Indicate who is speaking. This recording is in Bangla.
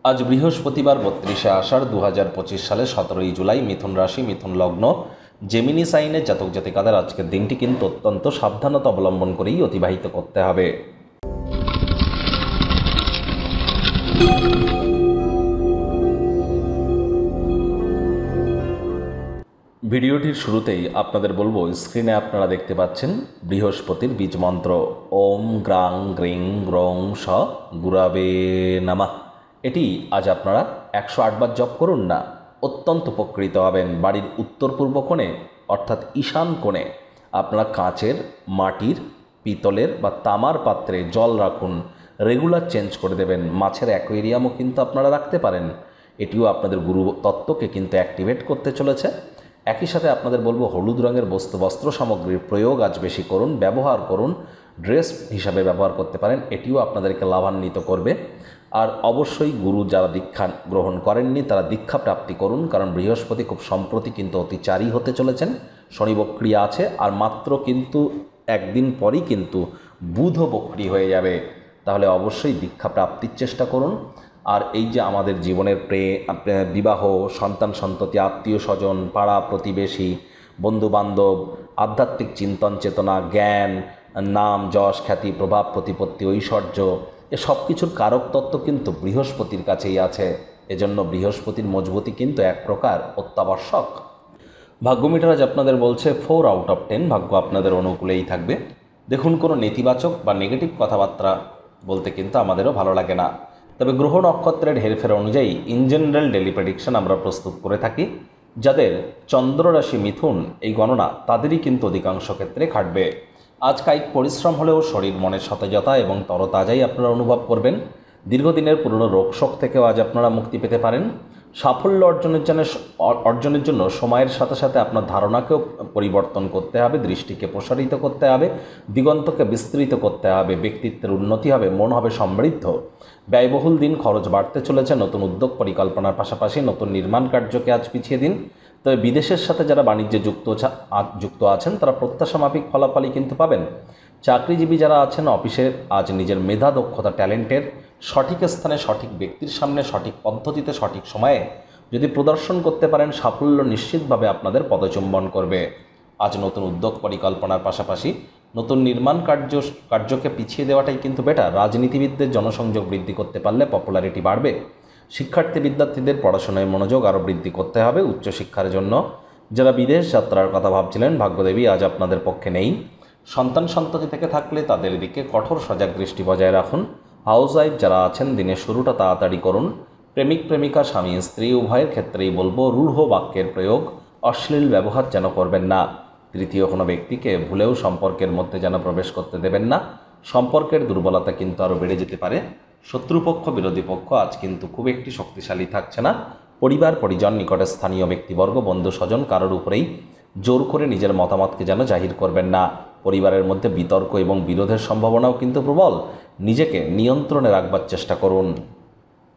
Speaker 1: আজ বৃহস্পতিবার ৩২শে আষাঢ় ২০২৫ সালে ১৭ই জুলাই। মিথুন রাশি, মিথুন লগ্ন, জেমিনি সাইনের জাতক জাতিকাদের আজকের দিনটি কিন্তু অত্যন্ত সাবধানতা অবলম্বন করেই অতিবাহিত করতে হবে। ভিডিওটির শুরুতেই আপনাদের বলবো, স্ক্রিনে আপনারা দেখতে পাচ্ছেন বৃহস্পতির বীজ মন্ত্র ওম গ্রাং গ্রিং গ্রং স গুরাবে নামা। এটি আজ আপনারা ১০৮ বার জপ করুন না, অত্যন্ত উপকৃত হবেন। বাড়ির উত্তর পূর্ব কোণে অর্থাৎ ঈশান কোণে আপনারা কাঁচের, মাটির, পিতলের বা তামার পাত্রে জল রাখুন। রেগুলার চেঞ্জ করে দেবেন। মাছের অ্যাকোয়ারিয়ামও কিন্তু আপনারা রাখতে পারেন। এটিও আপনাদের গুরু তত্ত্বকে কিন্তু অ্যাক্টিভেট করতে চলেছে। একই সাথে আপনাদের বলবো, হলুদ রঙের বস্ত্র সামগ্রীর প্রয়োগ আজ বেশি করুন, ব্যবহার করুন। ড্রেস হিসাবে ব্যবহার করতে পারেন, এটিও আপনাদেরকে লাভান্বিত করবে। আর অবশ্যই গুরু যারা দীক্ষা গ্রহণ করেননি তারা দীক্ষা প্রাপ্তি করুন, কারণ বৃহস্পতি খুব সম্প্রতি কিন্তু অতিচারী হতে চলেছেন। শনি বক্রী আছে, আর মাত্র কিন্তু একদিন পরই কিন্তু বুধ বক্রী হয়ে যাবে। তাহলে অবশ্যই দীক্ষা প্রাপ্তির চেষ্টা করুন। আর এই যে আমাদের জীবনের বিবাহ, সন্তান সন্ততি, আত্মীয় স্বজন, পাড়া প্রতিবেশী, বন্ধুবান্ধব, আধ্যাত্মিক চিন্তন চেতনা, জ্ঞান, নাম যশ খ্যাতি, প্রভাব প্রতিপত্তি, ঐশ্বর্য, এ সব কিছুর কারক তত্ত্ব কিন্তু বৃহস্পতির কাছেই আছে। এজন্য বৃহস্পতির মজবুতি কিন্তু এক প্রকার অত্যাবশ্যক। ভাগ্য মিটার আজ আপনাদের বলছে 4 আউট অফ 10, ভাগ্য আপনাদের অনুকূলেই থাকবে। দেখুন, কোনো নেতিবাচক বা নেগেটিভ কথাবার্তা বলতে কিন্তু আমাদেরও ভালো লাগে না, তবে গ্রহ নক্ষত্রের হেরফের অনুযায়ী ইন জেনারেল ডেলি প্রেডিকশন আমরা প্রস্তুত করে থাকি। যাদের চন্দ্র রাশি মিথুন, এই গণনা তাদেরই কিন্তু অধিকাংশ ক্ষেত্রে খাটবে। আজ কায়িক পরিশ্রম হলেও শরীর মনের সতেজতা এবং তরতাজাই আপনারা অনুভব করবেন। দীর্ঘদিনের পুরনো রোগশোক থেকেও আজ আপনারা মুক্তি পেতে পারেন। সাফল্য অর্জনের জন্য সময়ের সাথে সাথে আপনার ধারণাকেও পরিবর্তন করতে হবে, দৃষ্টিকে প্রসারিত করতে হবে, দিগন্তকে বিস্তৃত করতে হবে। ব্যক্তিত্বের উন্নতি হবে, মন হবে সমৃদ্ধ। ব্যয়বহুল দিন, খরচ বাড়তে চলেছে। নতুন উদ্যোগ পরিকল্পনার পাশাপাশি নতুন নির্মাণ কার্যকে আজ পিছিয়ে দিন। তবে বিদেশের সাথে যারা বাণিজ্যে যুক্ত আছেন তারা প্রত্যাশা মাফিক ফলাফলই কিন্তু পাবেন। চাকরিজীবী যারা আছেন অফিসে আজ নিজের মেধা, দক্ষতা, ট্যালেন্টের সঠিক স্থানে, সঠিক ব্যক্তির সামনে, সঠিক পদ্ধতিতে, সঠিক সময়ে যদি প্রদর্শন করতে পারেন, সাফল্য নিশ্চিতভাবে আপনাদের পদচুম্বন করবে। আজ নতুন উদ্যোগ পরিকল্পনার পাশাপাশি নতুন নির্মাণ কার্যকে পিছিয়ে দেওয়াটাই কিন্তু বেটার। রাজনীতিবিদদের জনসংযোগ বৃদ্ধি করতে পারলে পপুলারিটি বাড়বে। বিদ্যার্থীদের পড়াশোনায় মনোযোগ আরও বৃদ্ধি করতে হবে। উচ্চশিক্ষার জন্য যারা বিদেশ যাত্রার কথা ভাবছিলেন, ভাগ্যদেবী আজ আপনাদের পক্ষে নেই। সন্তান সন্ততি থেকে থাকলে তাদের দিকে কঠোর সজাগ দৃষ্টি বজায় রাখুন। হাউস ওয়াইফ যারা আছেন, দিনের শুরুটা তাড়াতাড়ি করুন। প্রেমিক প্রেমিকা, স্বামী স্ত্রী উভয়ের ক্ষেত্রেই বলবো, রূঢ় বাক্যের প্রয়োগ, অশ্লীল ব্যবহার যেন করবেন না। তৃতীয় কোনো ব্যক্তিকে ভুলেও সম্পর্কের মধ্যে যেন প্রবেশ করতে দেবেন না। সম্পর্কের দুর্বলতা কিন্তু আরও বেড়ে যেতে পারে। শত্রুপক্ষ, বিরোধী পক্ষ আজ কিন্তু খুব একটি শক্তিশালী থাকছে না। পরিবার পরিজন, নিকটের স্থানীয় ব্যক্তিবর্গ, বন্ধু স্বজন কারোর উপরেই জোর করে নিজের মতামতকে যেন জাহির করবেন না। পরিবারের মধ্যে বিতর্ক এবং বিরোধের সম্ভাবনাও কিন্তু প্রবল। নিজেকে নিয়ন্ত্রণে রাখবার চেষ্টা করুন।